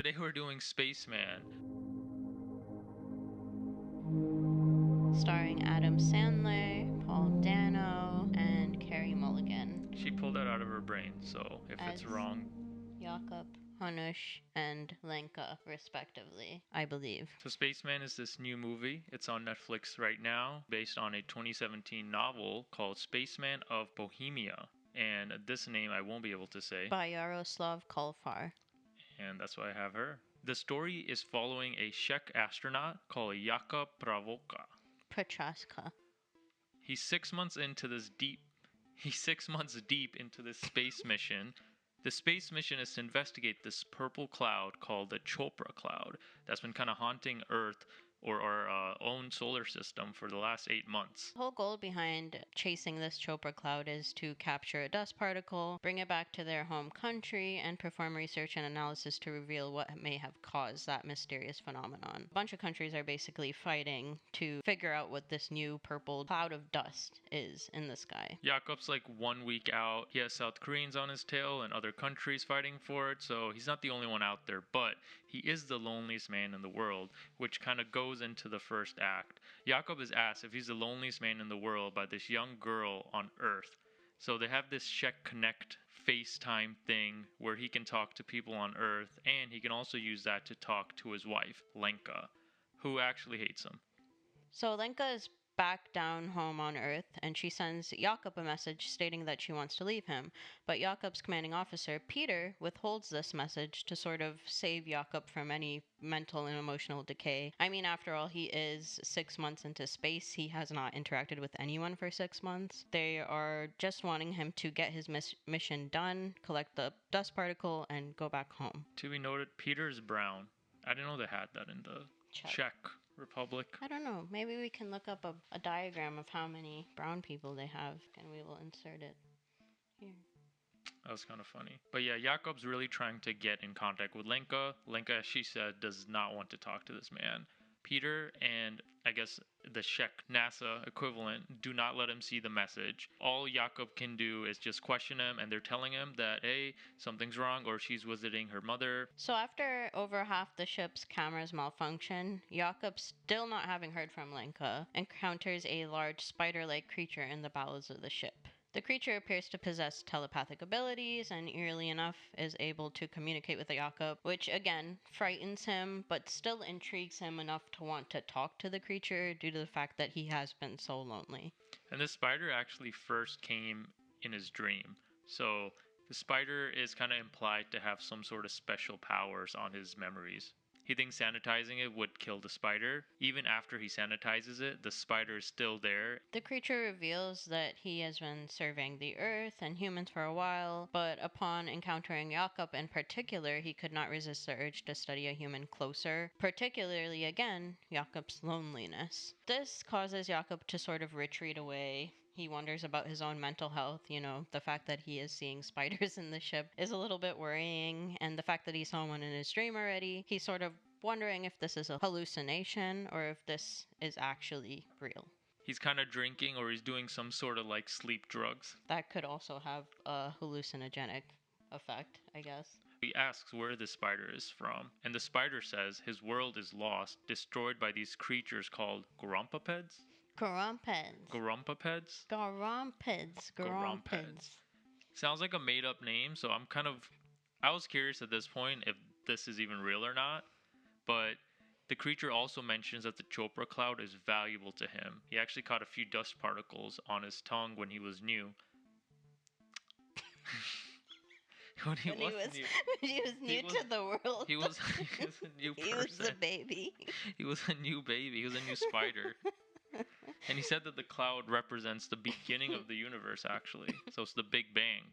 Today we're doing Spaceman. Starring Adam Sandler, Paul Dano, and Carey Mulligan She pulled that out of her brain, so if as it's wrong. Jakob, Hanush, and Lenka, respectively, I believe. So Spaceman is this new movie. It's on Netflix right now, based on a 2017 novel called Spaceman of Bohemia. And this name I won't be able to say. By Yaroslav Kalfar. And that's why I have her. The story is following a Czech astronaut called Jakub Pravoka. Prochaska. He's 6 months into this deep into this space mission. The space mission is to investigate this purple cloud called the Chopra cloud that's been kind of haunting Earth or our own solar system for the last 8 months. The whole goal behind chasing this Chopra cloud is to capture a dust particle, bring it back to their home country, and perform research and analysis to reveal what may have caused that mysterious phenomenon. A bunch of countries are basically fighting to figure out what this new purple cloud of dust is in the sky. Jakob's like 1 week out. He has South Koreans on his tail and other countries fighting for it, so he's not the only one out there, but he is the loneliest man in the world, which kind of goes into the first act. Jakob is asked if he's the loneliest man in the world by this young girl on Earth. So they have this Czech Connect FaceTime thing where he can talk to people on Earth, and he can also use that to talk to his wife, Lenka, who actually hates him. So Lenka is back down home on Earth, and she sends Jakob a message stating that she wants to leave him. But Jakob's commanding officer, Peter, withholds this message to sort of save Jakob from any mental and emotional decay. I mean, after all, he is 6 months into space. He has not interacted with anyone for 6 months. They are just wanting him to get his mission done, collect the dust particle, and go back home. To be noted, Peter is brown. I didn't know they had that in the Czech Republic. I don't know. Maybe we can look up a diagram of how many brown people they have, and we will insert it here. That was kind of funny. But yeah, Jakob's really trying to get in contact with Lenka. Lenka, as she said, does not want to talk to this man. Peter and I guess the Czech NASA equivalent do not let him see the message. All Jakob can do is just question him, and they're telling him that, hey, something's wrong, or she's visiting her mother. So after over half the ship's cameras malfunction, Jakob, still not having heard from Lenka, encounters a large spider-like creature in the bowels of the ship. The creature appears to possess telepathic abilities and, eerily enough, is able to communicate with Jakob, which again frightens him but still intrigues him enough to want to talk to the creature due to the fact that he has been so lonely. And the spider actually first came in his dream. So the spider is kind of implied to have some sort of special powers on his memories. He thinks sanitizing it would kill the spider. Even after he sanitizes it, the spider is still there. The creature reveals that he has been surveying the Earth and humans for a while, but upon encountering Jakob in particular, he could not resist the urge to study a human closer, particularly, again, Jakob's loneliness. This causes Jakob to sort of retreat away. He wonders about his own mental health. The fact that he is seeing spiders in the ship is a little bit worrying, and the fact that he saw one in his dream already, he's sort of wondering if this is a hallucination or if this is actually real. He's kind of drinking, or he's doing some sort of like sleep drugs. That could also have a hallucinogenic effect, I guess. He asks where the spider is from, and the spider says his world is lost, destroyed by these creatures called Grumpapeds? Grumpeds. Sounds like a made-up name, so I was curious at this point if this is even real or not, but the creature also mentions that the Chopra cloud is valuable to him. He actually caught a few dust particles on his tongue when he was new. When he was new to the world. He was a new person. He was a baby. He was a new baby. He was a new spider. And he said that the cloud represents the beginning of the universe, actually. So it's the Big Bang.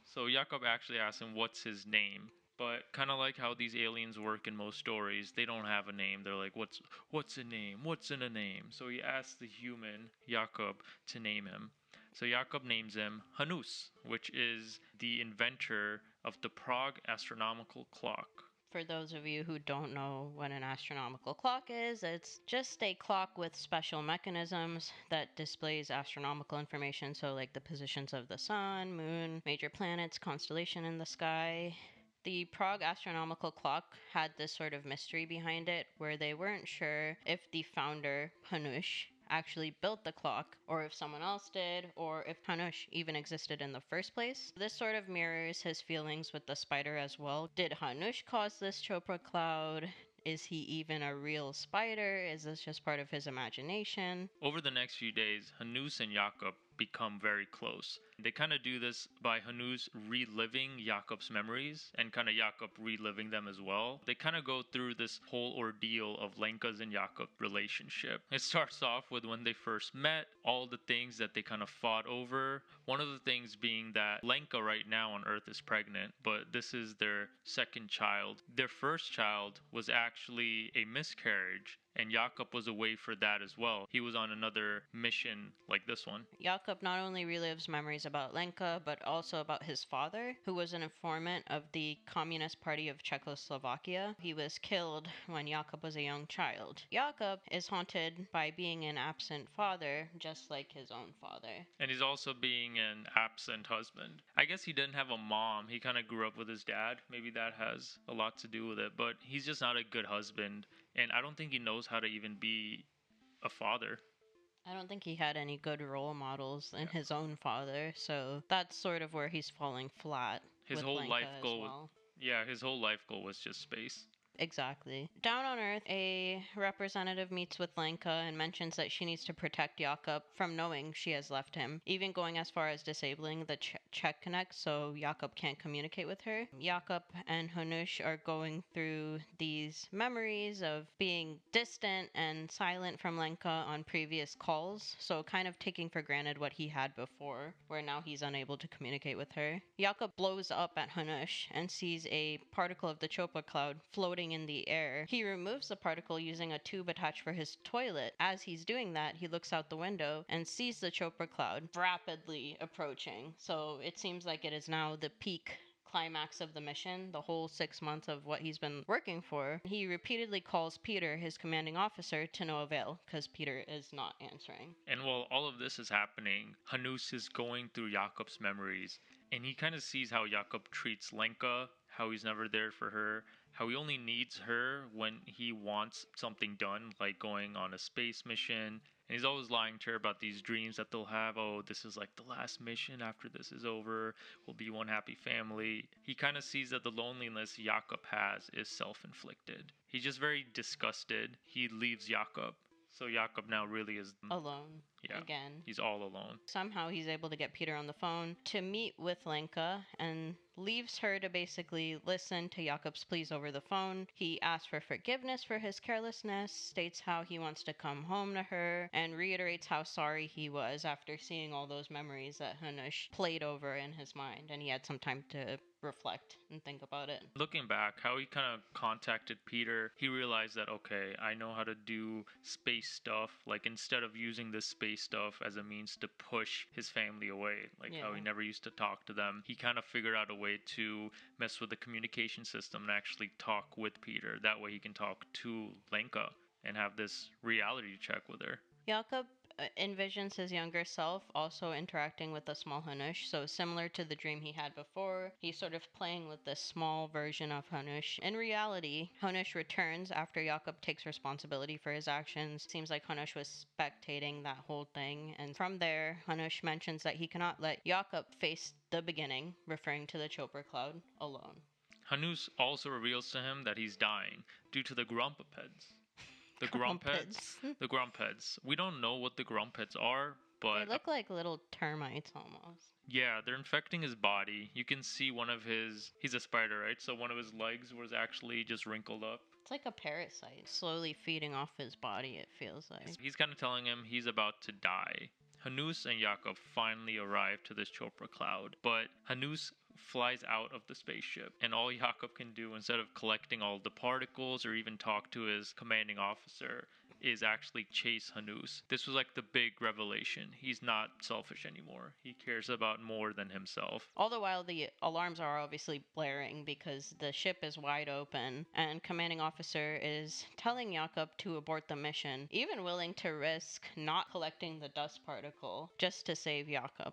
So Jakob actually asked him what's his name. But kind of like how these aliens work in most stories, they don't have a name. They're like, what's a name? What's in a name? So he asked the human, Jakob, to name him. So Jakob names him Hanus, which is the inventor of the Prague astronomical clock. For those of you who don't know what an astronomical clock is, it's just a clock with special mechanisms that displays astronomical information, so like the positions of the sun, moon, major planets, constellation in the sky. The Prague astronomical clock had this sort of mystery behind it where they weren't sure if the founder, Hanush, actually built the clock, or if someone else did, or if Hanush even existed in the first place. This sort of mirrors his feelings with the spider as well. Did Hanush cause this Chopra cloud? Is he even a real spider? Is this just part of his imagination? Over the next few days, Hanus and Jakob become very close. They kind of do this by Hanus reliving Jakob's memories and kind of Jakob reliving them as well. They kind of go through this whole ordeal of Lenka's and Jakob's relationship. It starts off with when they first met, all the things that they kind of fought over. One of the things being that Lenka right now on Earth is pregnant, but this is their second child. Their first child was actually a miscarriage, and Jakob was away for that as well. He was on another mission like this one. Jakob not only relives memories about Lenka, but also about his father, who was an informant of the Communist Party of Czechoslovakia. He was killed when Jakob was a young child. Jakob is haunted by being an absent father, just like his own father. And he's also being an absent husband. I guess he didn't have a mom. He kind of grew up with his dad. Maybe that has a lot to do with it. But he's just not a good husband. And I don't think he knows how to even be a father. I don't think he had any good role models in his own father, so that's sort of where he's falling flat. His with whole Lenka life as goal, well. his whole life goal was just space. Exactly. Down on Earth, a representative meets with Lenka and mentions that she needs to protect Jakob from knowing she has left him, even going as far as disabling the Czech Connect so Jakob can't communicate with her. Jakob and Hanush are going through these memories of being distant and silent from Lenka on previous calls, so kind of taking for granted what he had before, where now he's unable to communicate with her. Jakob blows up at Hanush and sees a particle of the Chopra cloud floating in the air. He removes the particle using a tube attached for his toilet. As he's doing that, he looks out the window and sees the Chopra cloud rapidly approaching. So it seems like it is now the peak climax of the mission, the whole 6 months of what he's been working for. He repeatedly calls Peter, his commanding officer, to no avail because Peter is not answering. And while all of this is happening, Hanus is going through Jakob's memories, and he kind of sees how Jakob treats Lenka, how he's never there for her, how he only needs her when he wants something done, like going on a space mission. And he's always lying to her about these dreams that they'll have. Oh, this is like the last mission. After this is over, we'll be one happy family. He kind of sees that the loneliness Jakob has is self-inflicted. He's just very disgusted. He leaves Jakob. So Jakob now really is alone yeah, again. He's all alone. Somehow he's able to get Peter on the phone to meet with Lenka and leaves her to basically listen to Jakob's pleas over the phone. He asks for forgiveness for his carelessness, states how he wants to come home to her, and reiterates how sorry he was after seeing all those memories that Hanush played over in his mind, and he had some time to reflect and think about it. Looking back, how he kind of contacted Peter, he realized that, okay, I know how to do space stuff. Like, instead of using this space stuff as a means to push his family away, like how he never used to talk to them, he kind of figured out a way to mess with the communication system and actually talk with Peter. That way he can talk to Lenka and have this reality check with her. Jakob envisions his younger self also interacting with the small Hanush, so similar to the dream he had before, he's sort of playing with this small version of Hanush. In reality, Hanush returns after Jakob takes responsibility for his actions. Seems like Hanush was spectating that whole thing, and from there, Hanush mentions that he cannot let Jakob face the beginning, referring to the Chopra cloud, alone. Hanush also reveals to him that he's dying due to the Grumpapeds. The Grumpets. The Grumpets. We don't know what the Grumpets are, but... They look like little termites almost. Yeah, they're infecting his body. You can see one of his... He's a spider, right? So one of his legs was actually just wrinkled up. It's like a parasite slowly feeding off his body, it feels like. He's kind of telling him he's about to die. Hanus and Jakob finally arrive to this Chopra cloud, but Hanus flies out of the spaceship, and all Jakob can do, instead of collecting all the particles or even talk to his commanding officer, is actually chase Hanus. This was like the big revelation. He's not selfish anymore. He cares about more than himself. All the while, the alarms are obviously blaring because the ship is wide open, and commanding officer is telling Jakob to abort the mission, even willing to risk not collecting the dust particle just to save Jakob.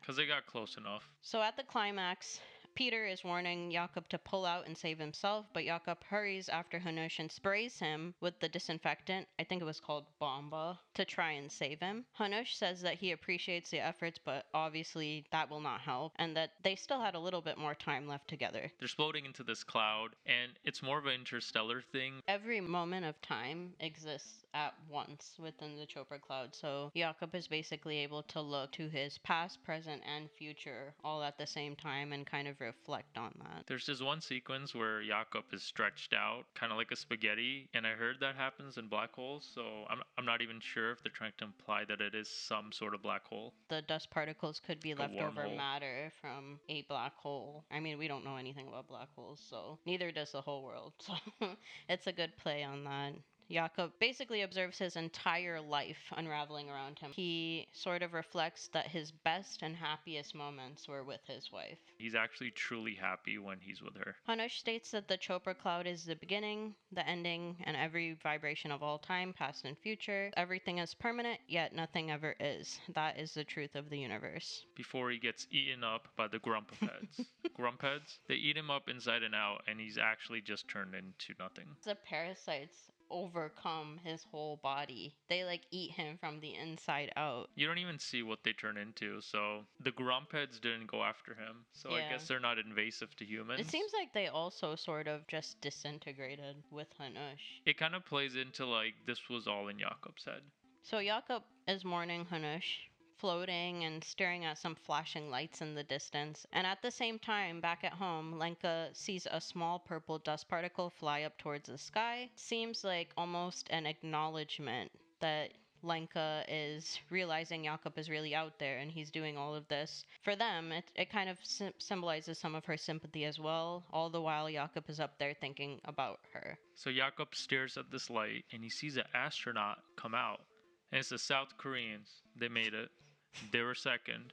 Because they got close enough. So at the climax, Peter is warning Jakob to pull out and save himself, but Jakob hurries after Hanush and sprays him with the disinfectant, I think it was called Bomba, to try and save him. Hanush says that he appreciates the efforts, but obviously that will not help, and that they still had a little bit more time left together. They're floating into this cloud, and it's more of an interstellar thing. Every moment of time exists at once within the Chopra cloud, so Jakob is basically able to look to his past, present, and future all at the same time and kind of reflect on that. There's this one sequence where Jakob is stretched out, kind of like a spaghetti, and I heard that happens in black holes, so I'm not even sure if they're trying to imply that it is some sort of black hole. The dust particles could be Like a leftover wormhole. matter from a black hole. I mean, we don't know anything about black holes, so neither does the whole world. So it's a good play on that. Jakob basically observes his entire life unraveling around him. He sort of reflects that his best and happiest moments were with his wife. He's actually truly happy when he's with her. Hanush states that the Chopra cloud is the beginning, the ending, and every vibration of all time, past and future. Everything is permanent, yet nothing ever is. That is the truth of the universe. Before he gets eaten up by the Grumpheads. Grumpheads? They eat him up inside and out, and he's actually just turned into nothing. The parasites overcome his whole body. They eat him from the inside out. You don't even see what they turn into, so the Grumpheads didn't go after him. So I Yeah. guess they're not invasive to humans. It seems like they also sort of just disintegrated with Hanush. It kind of plays into this was all in Jakob's head. So Jakob is mourning Hanush, floating and staring at some flashing lights in the distance. And at the same time, back at home, Lenka sees a small purple dust particle fly up towards the sky. Seems like almost an acknowledgement that Lenka is realizing Jakob is really out there and he's doing all of this. For them, it kind of symbolizes some of her sympathy as well, all the while Jakob is up there thinking about her. So Jakob stares at this light and he sees an astronaut come out. And it's the South Koreans. They made it. They were second.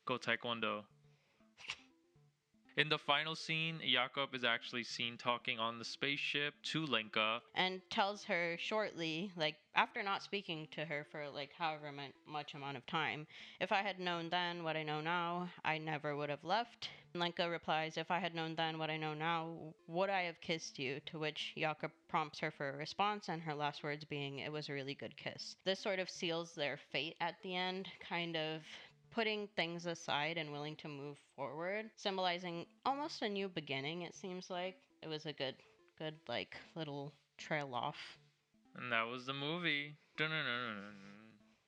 Go Taekwondo. In the final scene, Jakob is actually seen talking on the spaceship to Lenka. And tells her shortly, after not speaking to her for however much amount of time, if I had known then what I know now, I never would have left. Lenka replies, if I had known then what I know now, would I have kissed you? To which Jakob prompts her for a response, and her last words being, it was a really good kiss. This sort of seals their fate at the end, kind of putting things aside and willing to move forward, symbolizing almost a new beginning, it seems like. It was a good little trail off. And that was the movie. Dun-dun-dun-dun-dun.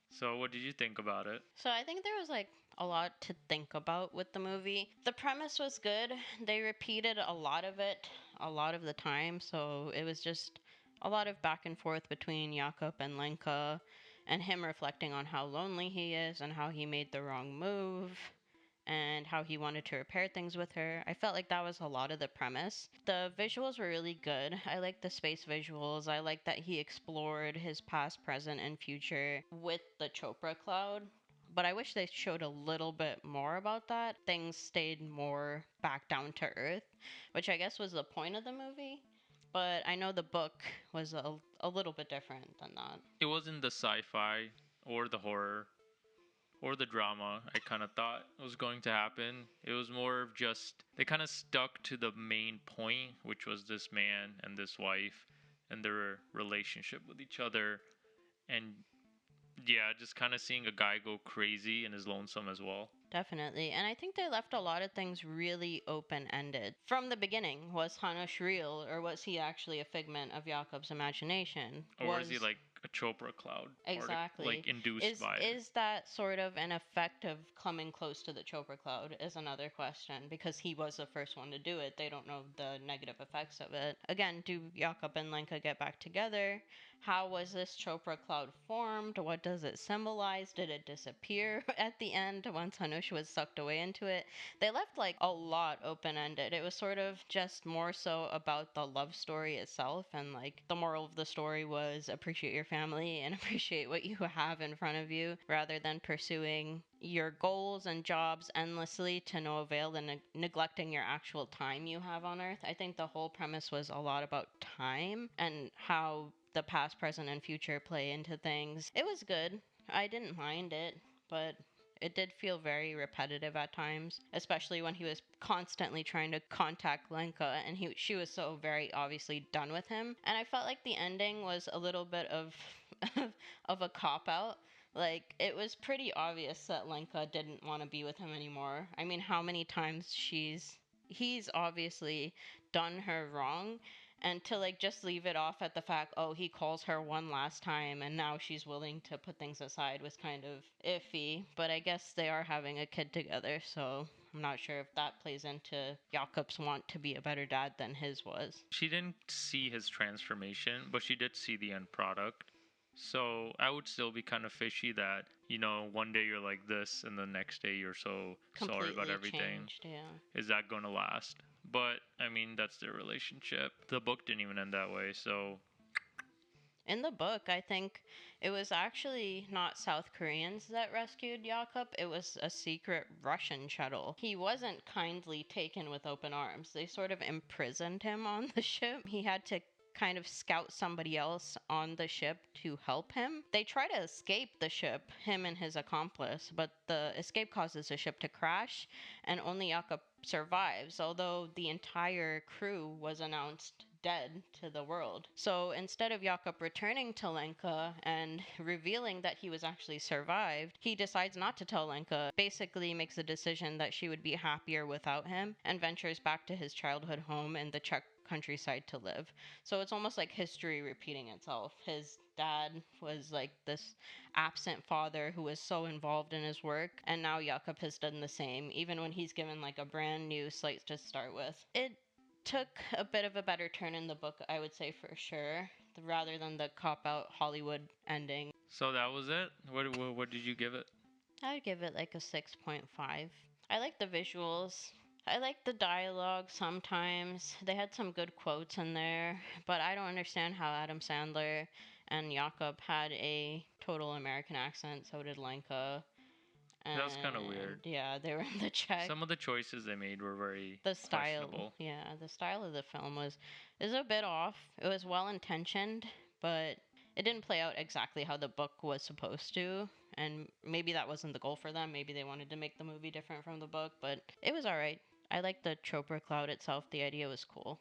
So what did you think about it? So I think there was a lot to think about with the movie. The premise was good. They repeated a lot of it a lot of the time, so it was just a lot of back and forth between Jakob and Lenka, and him reflecting on how lonely he is and how he made the wrong move and how he wanted to repair things with her. I felt like that was a lot of the premise. The visuals were really good. I like the space visuals. I like that he explored his past, present, and future with the Chopra cloud. But I wish they showed a little bit more about that. Things stayed more back down to earth, which I guess was the point of the movie. But I know the book was a little bit different than that. It wasn't the sci-fi or the horror or the drama I kind of thought was going to happen. It was more of just, they kind of stuck to the main point, which was this man and this wife and their relationship with each other. And yeah, just kind of seeing a guy go crazy and is lonesome as well. Definitely. And I think they left a lot of things really open-ended. From the beginning, was Hanush real, or was he actually a figment of Jakob's imagination? Or is he like a Chopra cloud? Exactly. Induced by it? Is that sort of an effect of coming close to the Chopra cloud is another question, because he was the first one to do it. They don't know the negative effects of it. Again, do Jakob and Lenka get back together? How was this Chopra cloud formed? What does it symbolize? Did it disappear at the end once Hanush was sucked away into it? They left a lot open-ended. It was sort of just more so about the love story itself, and the moral of the story was appreciate your family and appreciate what you have in front of you, rather than pursuing your goals and jobs endlessly to no avail and neglecting your actual time you have on Earth. I think the whole premise was a lot about time and how the past, present, and future play into things. It was good. I didn't mind it, but it did feel very repetitive at times, especially when he was constantly trying to contact Lenka and she was so very obviously done with him. And I felt like the ending was a little bit of of a cop out. Like, it was pretty obvious that Lenka didn't want to be with him anymore. I mean, how many times he's obviously done her wrong, and to like just leave it off at the fact, oh, he calls her one last time and now she's willing to put things aside, was kind of iffy. But I guess they are having a kid together, so I'm not sure if that plays into Jakob's want to be a better dad than his was. She didn't see his transformation, but she did see the end product. So I would still be kind of fishy that, one day you're like this and the next day you're so sorry about Completely everything. changed, yeah. Is that going to last? But, I mean, that's their relationship. The book didn't even end that way, so. In the book, I think it was actually not South Koreans that rescued Jakob. It was a secret Russian shuttle. He wasn't kindly taken with open arms. They sort of imprisoned him on the ship. He had to kind of scout somebody else on the ship to help him. They try to escape the ship, him and his accomplice, but the escape causes the ship to crash, and only Jakob survives, although the entire crew was announced dead to the world. So instead of Jakob returning to Lenka and revealing that he was actually survived, he decides not to tell Lenka, basically makes a decision that she would be happier without him, and ventures back to his childhood home in the Czech countryside to live. So it's almost like history repeating itself. His dad was like this absent father who was so involved in his work, and now Jakob has done the same, even when he's given like a brand new slate to start with. It took a bit of a better turn in the book, I would say, for sure, rather than the cop out Hollywood ending. So that was it? What did you give it? I would give it like a 6.5. I like the visuals. I like the dialogue sometimes. They had some good quotes in there, but I don't understand how Adam Sandler and Jakob had a total American accent. So did Lenka. That was kind of weird. Yeah, they were in the Czech. Some of the choices they made were very questionable. Yeah, the style of the film is a bit off. It was well intentioned, but it didn't play out exactly how the book was supposed to. And maybe that wasn't the goal for them. Maybe they wanted to make the movie different from the book, but it was alright. I liked the Chopra Cloud itself. The idea was cool.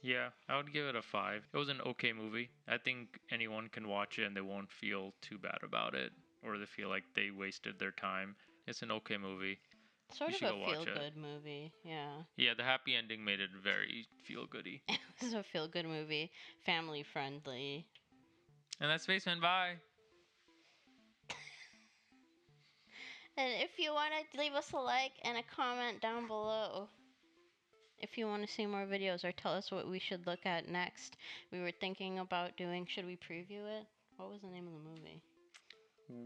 Yeah, I would give it a 5. It was an okay movie. I think anyone can watch it and they won't feel too bad about it, or they feel like they wasted their time. It's an okay movie. Sort of a feel-good movie, yeah. Yeah, the happy ending made it very feel-goody. It was a feel-good movie, family-friendly. And that's Spaceman, bye! And if you want to leave us a like and a comment down below. If you want to see more videos or tell us what we should look at next. We were thinking about doing, should we preview it? What was the name of the movie?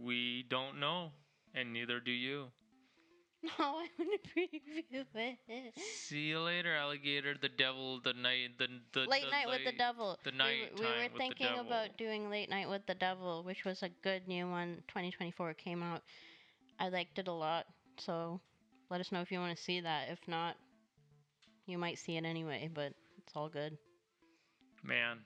We don't know, and neither do you. No, I want to preview it. See you later, alligator. The devil, the night, the Late Night with the Devil. The night we were thinking about doing Late Night with the Devil, which was a good new one. 2024 came out. I liked it a lot, so let us know if you want to see that. If not, you might see it anyway, but it's all good. Man,